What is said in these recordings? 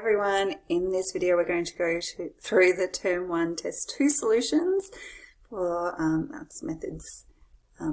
everyone, in this video we're going to go through the Term 1 Test 2 solutions for Maths Methods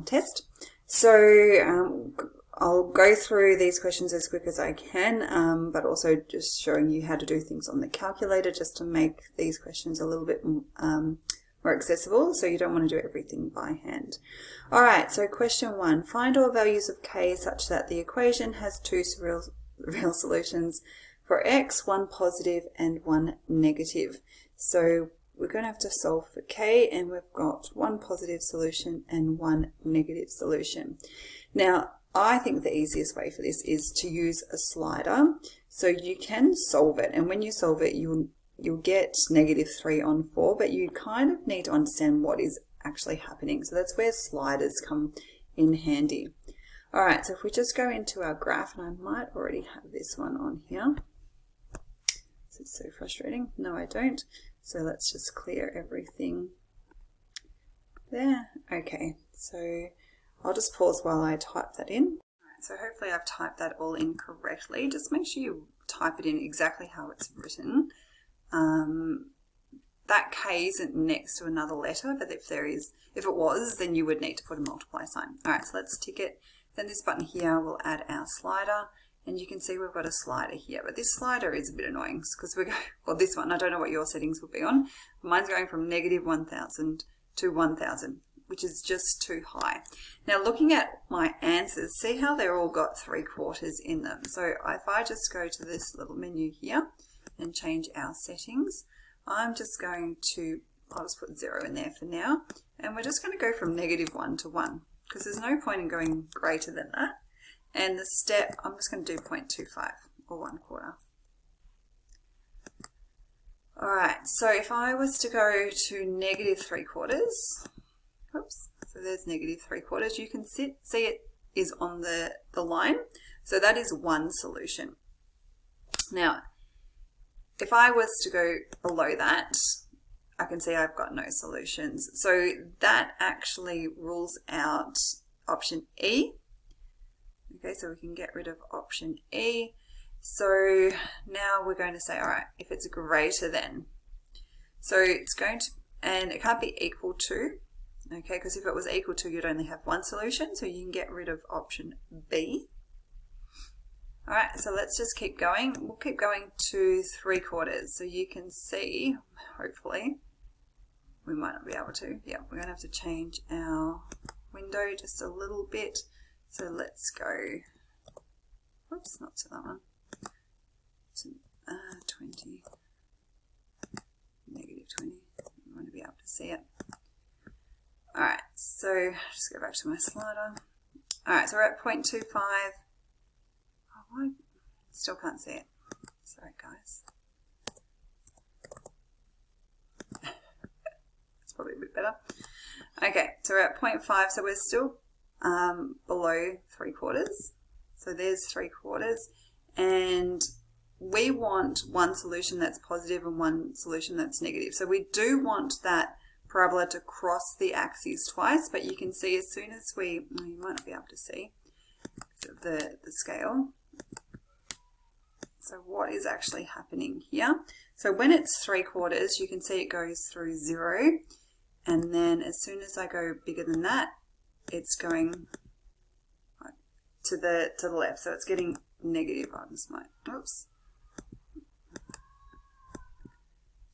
test. So I'll go through these questions as quick as I can, but also just showing you how to do things on the calculator just to make these questions a little bit more accessible, so you don't want to do everything by hand. Alright, so question 1. Find all values of k such that the equation has two real solutions for x, one positive and one negative. So we're going to have to solve for k, and we've got one positive solution and one negative solution. Now, I think the easiest way for this is to use a slider. So you can solve it, and when you solve it, you'll get -3 on 4, but you kind of need to understand what is actually happening. So that's where sliders come in handy. Alright, so if we just go into our graph, and I might already have this one on here. This is so frustrating. No, I don't. So let's just clear everything there. Okay, so I'll just pause while I type that in. Alright, so hopefully I've typed that all in correctly. Just make sure you type it in exactly how it's written. That K isn't next to another letter, but if it was, then you would need to put a multiply sign. Alright, so let's tick it. Then this button here will add our slider, and you can see we've got a slider here, but this slider is a bit annoying because we're going, well, this one, I don't know what your settings will be on. Mine's going from -1000 to 1000, which is just too high. Now looking at my answers, see how they're all got 3/4 in them. So if I just go to this little menu here and change our settings, I'm just going to, I'll just put 0 in there for now, and we're just going to go from -1 to 1 because there's no point in going greater than that. And the step, I'm just going to do 0.25 or 1/4. Alright, so if I was to go to -3/4, oops, so there's -3/4, you can see it is on the line. So that is one solution. Now, if I was to go below that, I can see I've got no solutions. So that actually rules out option E. Okay, so we can get rid of option E. So now we're going to say, all right, if it's greater than, so it's going to, and it can't be equal to, okay, because if it was equal to, you'd only have one solution, so you can get rid of option B. All right, so let's just keep going. We'll keep going to 3/4. So you can see, hopefully, we might not be able to. Yeah, we're going to have to change our window just a little bit. So let's go, whoops, not to that one, to 20, -20. We want to be able to see it. All right, so just go back to my slider. All right, so we're at 0.25. Oh, I still can't see it. Sorry, guys. It's probably a bit better. Okay, so we're at 0.5, so we're still below 3/4. So there's 3/4, and we want one solution that's positive and one solution that's negative. So we do want that parabola to cross the axes twice, but you can see as soon as we, well, you might not be able to see the scale. So what is actually happening here? So when it's 3/4, you can see it goes through 0, and then as soon as I go bigger than that, it's going to the left, so it's getting negative. I just might, oops,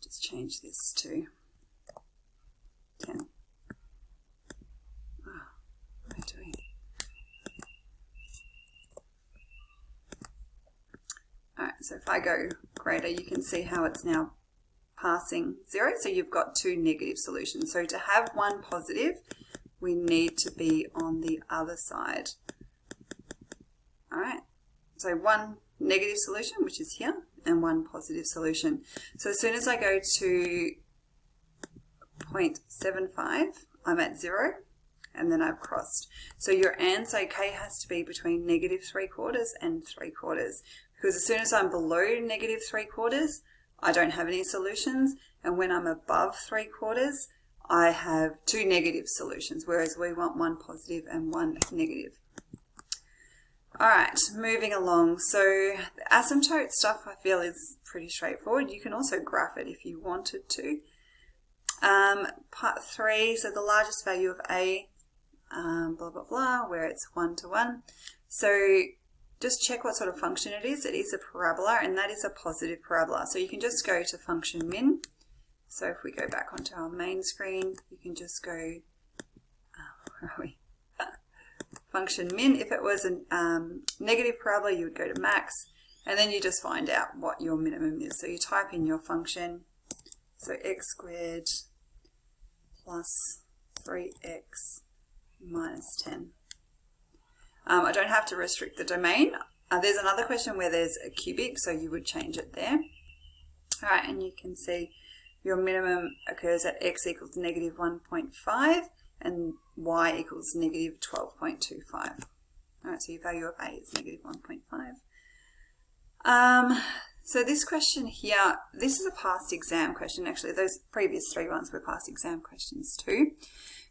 just change this to 10. Oh, what am I doing? Alright, so if I go greater, you can see how it's now passing 0, so you've got two negative solutions. So to have one positive, we need to be on the other side. All right, so one negative solution, which is here, and one positive solution. So as soon as I go to 0.75, I'm at 0, and then I've crossed. So your answer, K, has to be between -3/4 and 3/4, because as soon as I'm below -3/4, I don't have any solutions, and when I'm above 3/4, I have two negative solutions, whereas we want one positive and one negative. All right, moving along. So the asymptote stuff I feel is pretty straightforward. You can also graph it if you wanted to. Part 3, so the largest value of A, blah, blah, blah, where it's 1 to 1. So just check what sort of function it is. It is a parabola, and that is a positive parabola. So you can just go to function min. So if we go back onto our main screen, you can just go, where are we? Function min. If it was a negative parabola, you would go to max, and then you just find out what your minimum is. So you type in your function, so x squared plus 3x minus 10. I don't have to restrict the domain. There's another question where there's a cubic, so you would change it there. All right, and you can see your minimum occurs at x equals negative 1.5 and y equals negative 12.25. All right, so your value of A is negative 1.5. So this question here, this is a past exam question. Actually, those previous 3 ones were past exam questions too.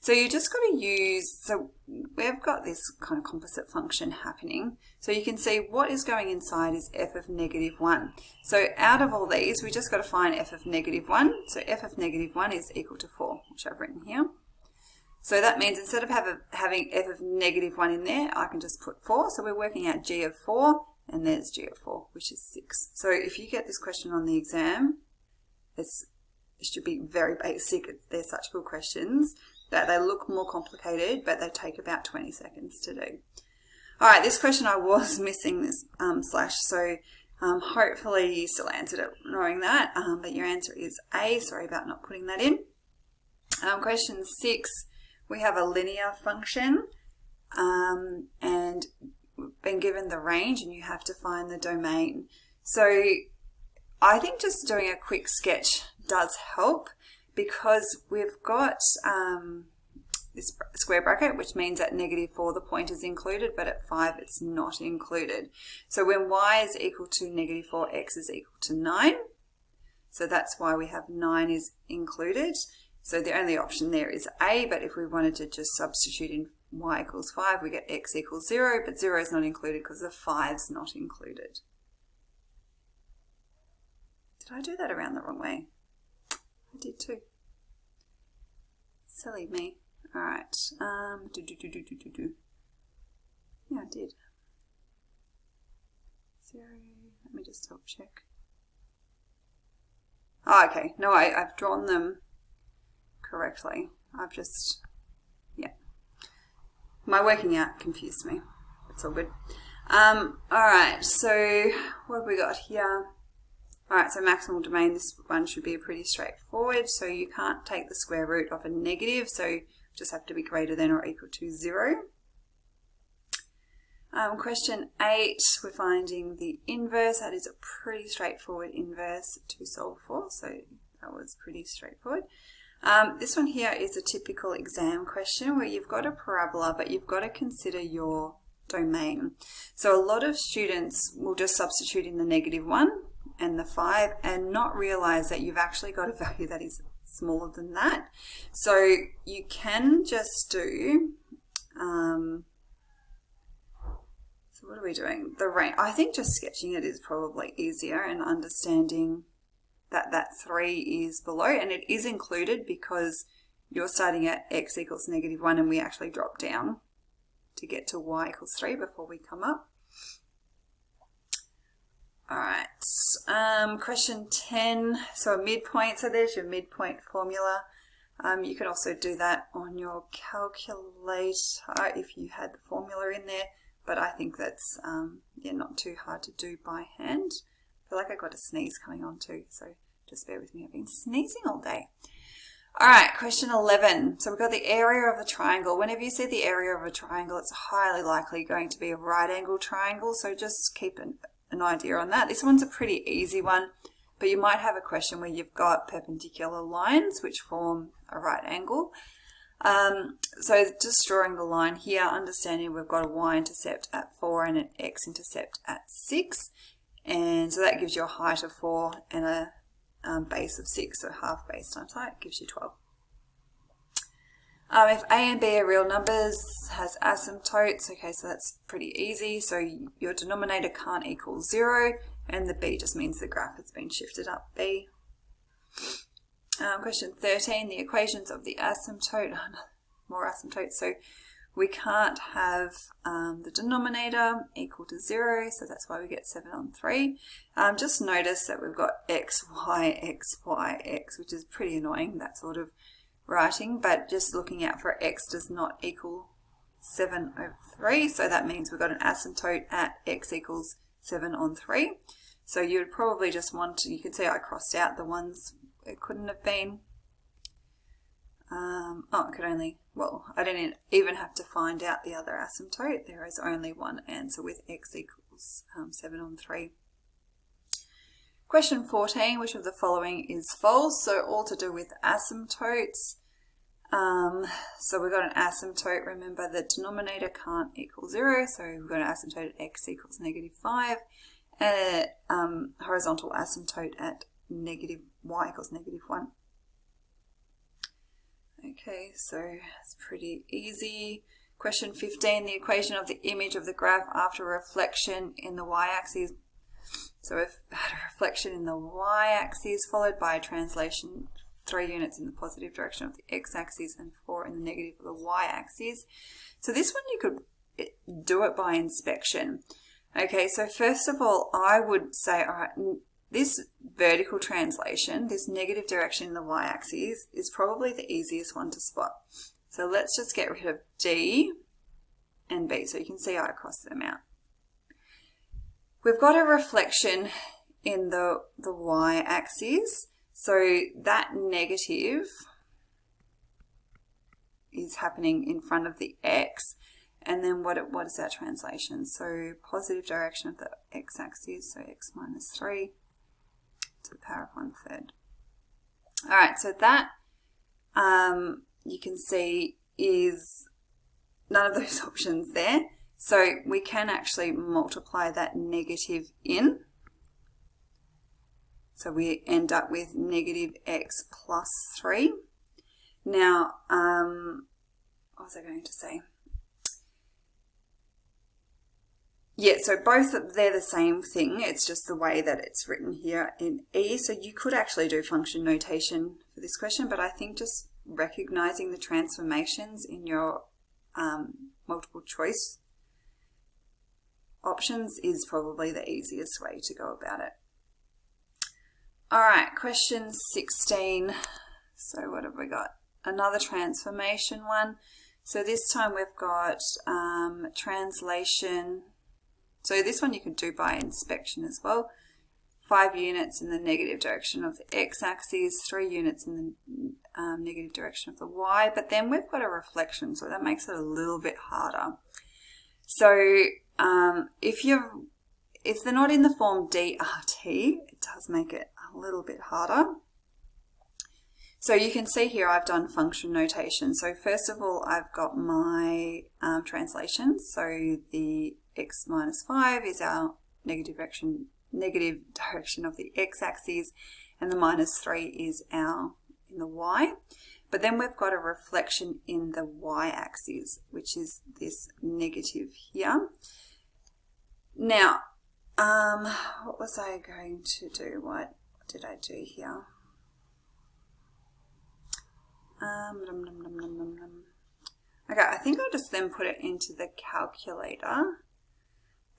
So you just got to use, so we've got this kind of composite function happening. So you can see what is going inside is f of negative 1. So out of all these, we just got to find f of negative 1. So f of negative 1 is equal to 4, which I've written here. So that means instead of having f of negative 1 in there, I can just put 4. So we're working out g of 4, and there's g of 4, which is 6. So if you get this question on the exam, it should be very basic. They're such good questions that they look more complicated, but they take about 20 seconds to do. All right, this question I was missing this slash, so hopefully you still answered it knowing that, but your answer is A. Sorry about not putting that in. Question 6, we have a linear function, and we've been given the range, and you have to find the domain. So I think just doing a quick sketch does help, because we've got this square bracket, which means at negative 4 the point is included, but at 5 it's not included. So when y is equal to negative 4, x is equal to 9. So that's why we have 9 is included. So the only option there is A, but if we wanted to just substitute in y equals 5, we get x equals 0, but 0 is not included because the 5's not included. Did I do that around the wrong way? I did too. Silly me. All right. Yeah, I did. 0. Let me just double check. Oh, okay. No, I've drawn them correctly. I've just, yeah. My working out confused me. It's all good. All right. So what have we got here? All right, so maximal domain, this one should be pretty straightforward. So you can't take the square root of a negative, so you just have to be greater than or equal to 0. Question 8, we're finding the inverse. That is a pretty straightforward inverse to solve for, so that was pretty straightforward. This one here is a typical exam question where you've got a parabola, but you've got to consider your domain. So a lot of students will just substitute in the negative 1 and the 5 and not realize that you've actually got a value that is smaller than that. So you can just do, so what are we doing? The range. I think just sketching it is probably easier and understanding that that 3 is below, and it is included because you're starting at x equals negative 1 and we actually drop down to get to y equals 3 before we come up. All right, question 10, so a midpoint, so there's your midpoint formula. You can also do that on your calculator if you had the formula in there, but I think that's yeah, not too hard to do by hand. I feel like I got a sneeze coming on too, so just bear with me, I've been sneezing all day. All right, question 11. So we've got the area of the triangle. Whenever you see the area of a triangle, it's highly likely going to be a right angle triangle, so just keep an idea on that. This one's a pretty easy one, but you might have a question where you've got perpendicular lines which form a right angle. So just drawing the line here, understanding we've got a y-intercept at 4 and an x-intercept at 6, and so that gives you a height of 4 and a base of 6, so half base times height gives you 12. If a and b are real numbers, has asymptotes, okay, so that's pretty easy. So your denominator can't equal 0, and the b just means the graph has been shifted up b. Question 13, the equations of the asymptote, more asymptotes, so we can't have the denominator equal to 0, so that's why we get 7 on 3. Just notice that we've got x, y, x, y, x, which is pretty annoying, that sort of writing, but just looking out for x does not equal 7 over 3, so that means we've got an asymptote at x equals 7 on 3. So you would probably just want to, you can see I crossed out the ones it couldn't have been. It could only, well, I didn't even have to find out the other asymptote. There is only one answer with x equals 7 on 3. Question 14, which of the following is false? So all to do with asymptotes. So we've got an asymptote. Remember, the denominator can't equal 0, so we've got an asymptote at x equals -5, and a horizontal asymptote at y equals -1. Okay, so it's pretty easy. Question 15, the equation of the image of the graph after reflection in the y-axis. So we've had a reflection in the y-axis followed by a translation 3 units in the positive direction of the x-axis and 4 in the negative of the y-axis. So this one you could do it by inspection. Okay, so first of all, I would say, all right, this vertical translation, this negative direction in the y-axis, is probably the easiest one to spot. So let's just get rid of D and B, so you can see I crossed them out. We've got a reflection in the y-axis, so that negative is happening in front of the x, and then what is that translation? So positive direction of the x-axis, so x minus 3 to the power of 1/3. All right, so that you can see is none of those options there. So we can actually multiply that negative in. So we end up with negative x plus 3. Now, what was I going to say? Yeah, so both, they're the same thing. It's just the way that it's written here in E. So you could actually do function notation for this question, but I think just recognizing the transformations in your multiple choice options is probably the easiest way to go about it. All right, question 16. So what have we got? Another transformation one. So this time we've got translation. So this one you could do by inspection as well. 5 units in the negative direction of the x-axis, 3 units in the negative direction of the y, but then we've got a reflection, so that makes it a little bit harder. So if they're not in the form DRT, it does make it a little bit harder. So you can see here I've done function notation. So first of all, I've got my translation. So the x minus 5 is our negative direction of the x-axis, and the minus 3 is in the y. But then we've got a reflection in the y-axis, which is this negative here. Now, what was I going to do? What did I do here? Okay, I think I'll just then put it into the calculator.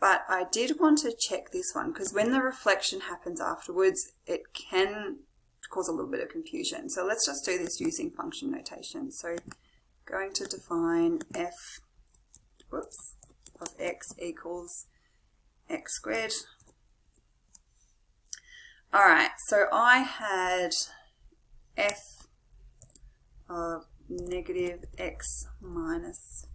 But I did want to check this one because when the reflection happens afterwards, it can cause a little bit of confusion. So let's just do this using function notation. So going to define f of x equals x squared. All right, so I had f of negative x minus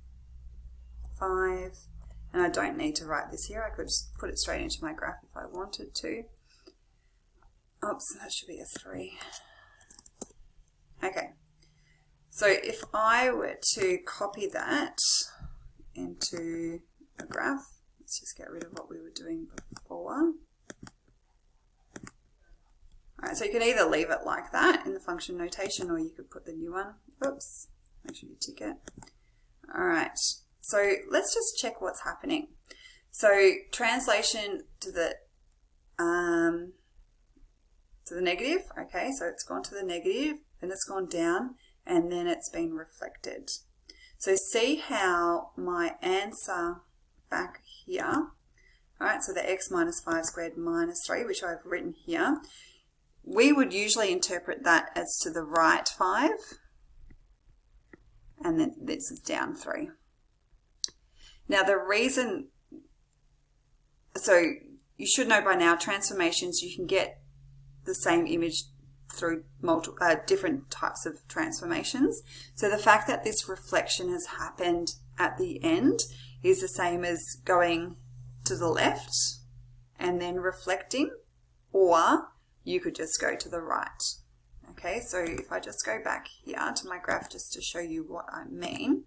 5. And I don't need to write this here. I could just put it straight into my graph if I wanted to. Oops, that should be a 3. Okay. So if I were to copy that into a graph, let's just get rid of what we were doing before. All right, so you can either leave it like that in the function notation, or you could put the new one. Oops, make sure you tick it. All right, so let's just check what's happening. So translation to the negative, okay, so it's gone to the negative, then it's gone down, and then it's been reflected. So see how my answer back here, all right, so the x minus 5 squared minus 3, which I've written here, we would usually interpret that as to the right 5, and then this is down 3. Now the reason, so you should know by now, transformations, you can get the same image through multiple different types of transformations. So the fact that this reflection has happened at the end is the same as going to the left and then reflecting, or you could just go to the right. Okay, so if I just go back here to my graph just to show you what I mean.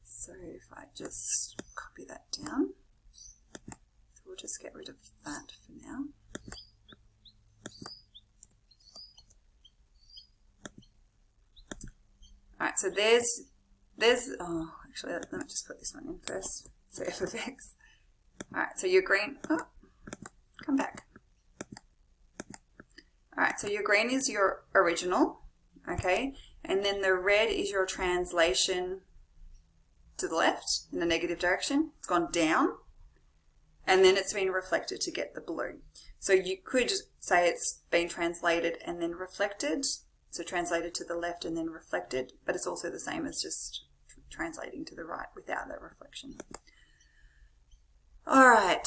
So if I just copy that down, so we'll just get rid of that for now. All right, so there's, oh, actually, let me just put this one in first. So f of x. All right, so your green, oh, come back. All right, so your green is your original, okay? And then the red is your translation to the left in the negative direction. It's gone down, and then it's been reflected to get the blue. So you could say it's been translated and then reflected. So translated to the left and then reflected, but it's also the same as just translating to the right without that reflection. All right,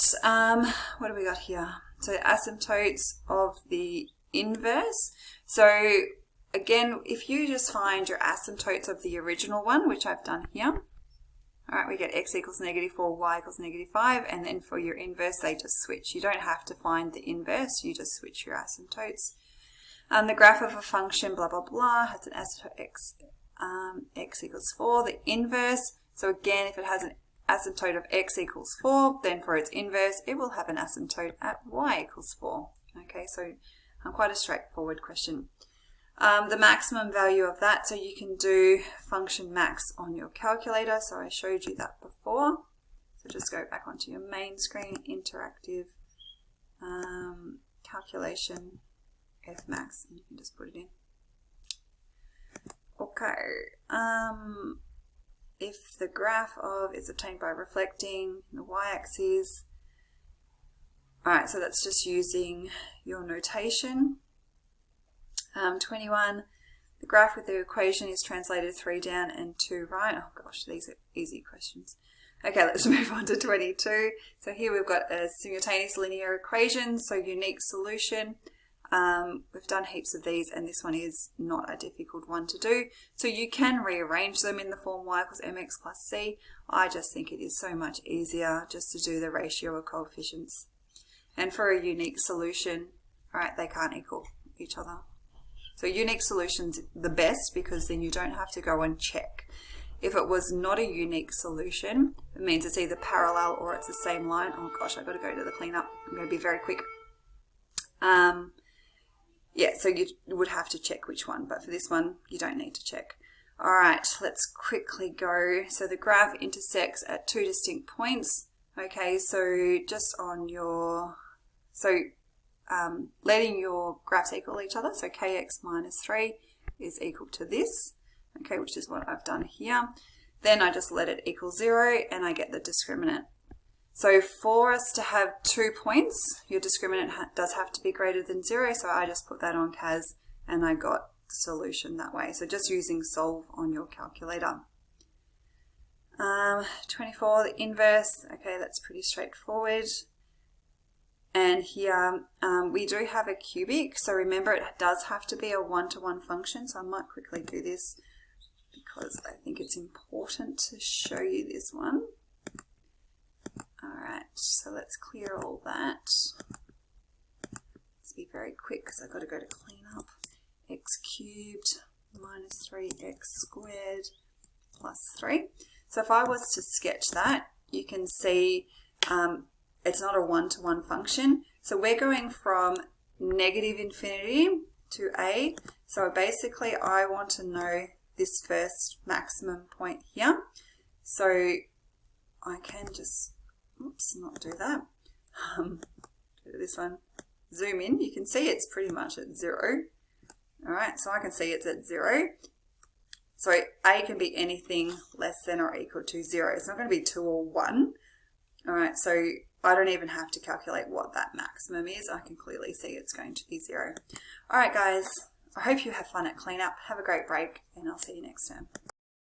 what do we got here? So asymptotes of the inverse. So again, if you just find your asymptotes of the original one, which I've done here, all right, we get x equals -4, y equals -5, and then for your inverse, they just switch. You don't have to find the inverse, you just switch your asymptotes. The graph of a function, blah, blah, blah, has an asymptote x equals 4. The inverse, so again, if it has an asymptote of x equals 4, then for its inverse, it will have an asymptote at y equals 4. Okay, so quite a straightforward question. The maximum value of that, so you can do function max on your calculator. So I showed you that before. So just go back onto your main screen, interactive calculation. F max, and you can just put it in. Okay, if the graph of is obtained by reflecting the y-axis, all right, so that's just using your notation. 21, the graph with the equation is translated 3 down and 2 right. Oh gosh, these are easy questions. Okay, let's move on to 22. So here we've got a simultaneous linear equation, so unique solution. We've done heaps of these, and this one is not a difficult one to do. So you can rearrange them in the form y equals mx plus c. I just think it is so much easier just to do the ratio of coefficients. And for a unique solution, all right, they can't equal each other. So unique solution's the best because then you don't have to go and check. If it was not a unique solution, it means it's either parallel or it's the same line. Oh gosh, I've got to go to the cleanup. I'm going to be very quick. Yeah, so you would have to check which one, but for this one, you don't need to check. All right, let's quickly go. So the graph intersects at 2 distinct points. Okay, so just on your, letting your graphs equal each other. So kx minus 3 is equal to this, okay, which is what I've done here. Then I just let it equal 0 and I get the discriminant. So for us to have 2 points, your discriminant does have to be greater than 0. So I just put that on CAS and I got the solution that way. So just using solve on your calculator. 24, the inverse. Okay, that's pretty straightforward. And here we do have a cubic. So remember, it does have to be a one-to-one function. So I might quickly do this because I think it's important to show you this one. All right, so let's clear all that. Let's be very quick because I've got to go to clean up. X cubed minus 3x squared plus 3. So if I was to sketch that, you can see it's not a one-to-one function. So we're going from negative infinity to a. So basically I want to know this first maximum point here. So I can just, oops, not do that. Do this one. Zoom in. You can see it's pretty much at 0. All right, so I can see it's at 0. So A can be anything less than or equal to 0. It's not going to be 2 or 1. All right, so I don't even have to calculate what that maximum is. I can clearly see it's going to be 0. All right, guys, I hope you have fun at cleanup. Have a great break, and I'll see you next time.